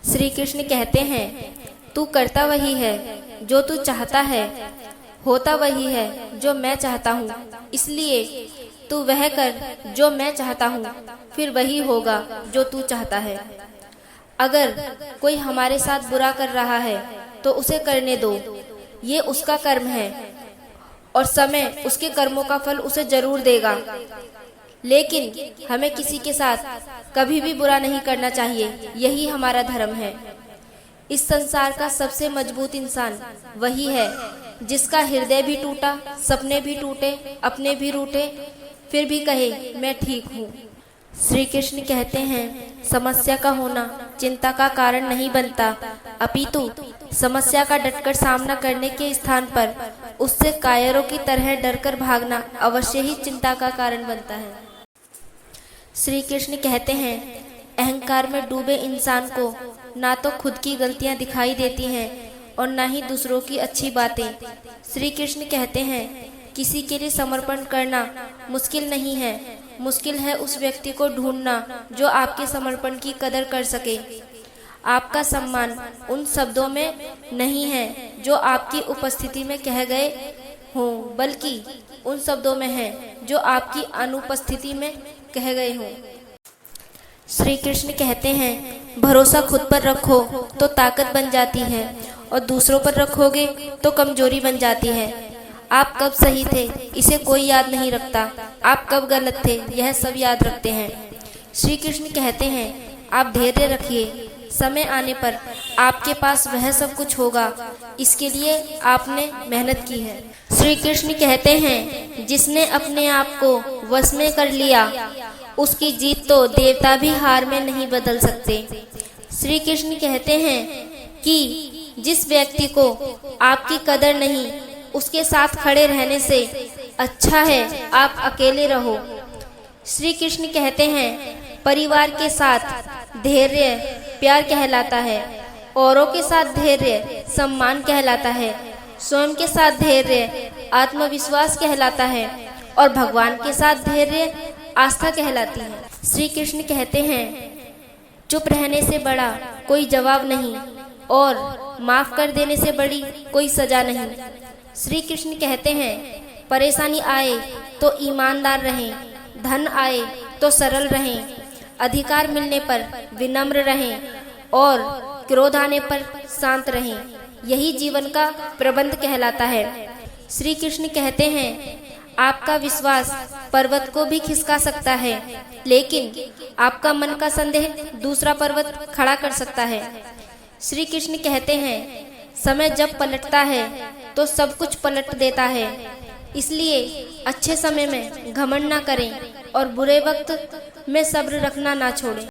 श्री कृष्ण कहते हैं, तू करता वही है जो तू चाहता है, होता वही है जो मैं चाहता हूँ, इसलिए तू वह कर जो मैं चाहता हूँ, फिर वही होगा जो तू चाहता है। अगर कोई हमारे साथ बुरा कर रहा है तो उसे करने दो, ये उसका कर्म है और समय उसके कर्मों का फल उसे जरूर देगा। लेकिन हमें किसी के साथ कभी भी बुरा नहीं करना चाहिए, यही हमारा धर्म है। इस संसार का सबसे मजबूत इंसान वही है जिसका हृदय भी टूटा, सपने भी टूटे, अपने भी रूठे, फिर भी कहे मैं ठीक हूँ। श्री कृष्ण कहते हैं, समस्या का होना चिंता का कारण नहीं बनता, अपितु समस्या का डटकर सामना करने के स्थान पर उससे कायरों की तरह डरकर भागना अवश्य ही चिंता का कारण बनता है। श्री कृष्ण कहते हैं, अहंकार में डूबे इंसान को ना तो खुद की गलतियां दिखाई देती हैं और ना ही दूसरों की अच्छी बातें। श्री कृष्ण कहते हैं, किसी के लिए समर्पण करना मुश्किल नहीं है, मुश्किल है उस व्यक्ति को ढूंढना जो आपके समर्पण की कदर कर सके। आपका सम्मान उन शब्दों में नहीं है जो आपकी उपस्थिति में कह गए हों, बल्कि उन शब्दों में है जो आपकी अनुपस्थिति में कह गए हों। श्री कृष्ण कहते हैं, भरोसा खुद पर रखो तो ताकत बन जाती है और दूसरों पर रखोगे तो कमजोरी बन जाती है। आप कब सही थे इसे कोई याद नहीं रखता, आप कब गलत थे यह सब याद रखते हैं। श्री कृष्ण कहते हैं, आप धैर्य रखिए, समय आने पर आपके पास वह सब कुछ होगा, इसके लिए आपने मेहनत की है। श्री कृष्ण कहते हैं, जिसने अपने आप को वश में कर लिया उसकी जीत तो देवता भी हार में नहीं बदल सकते। श्री कृष्ण कहते हैं कि जिस व्यक्ति को आपकी कदर नहीं, उसके साथ खड़े रहने से अच्छा है आप अकेले रहो। श्री कृष्ण कहते हैं, परिवार के साथ धैर्य प्यार कहलाता है, औरों के साथ धैर्य सम्मान कहलाता है, स्वयं के साथ धैर्य आत्मविश्वास कहलाता है और भगवान के साथ धैर्य आस्था कहलाती है। श्री कृष्ण कहते हैं, चुप रहने से बड़ा कोई जवाब नहीं और माफ कर देने से बड़ी कोई सजा नहीं। श्री कृष्ण कहते हैं, परेशानी आए तो ईमानदार रहें, धन आए तो सरल रहें, अधिकार मिलने पर विनम्र रहें और क्रोध आने पर शांत रहें, यही जीवन का प्रबंध कहलाता है। श्री कृष्ण कहते हैं, आपका विश्वास पर्वत को भी खिसका सकता है, लेकिन आपका मन का संदेह दूसरा पर्वत खड़ा कर सकता है। श्री कृष्ण कहते हैं, समय जब पलटता है तो सब कुछ पलट देता है, इसलिए अच्छे समय में घमंड ना करें और बुरे वक्त में सब्र रखना ना छोड़ें।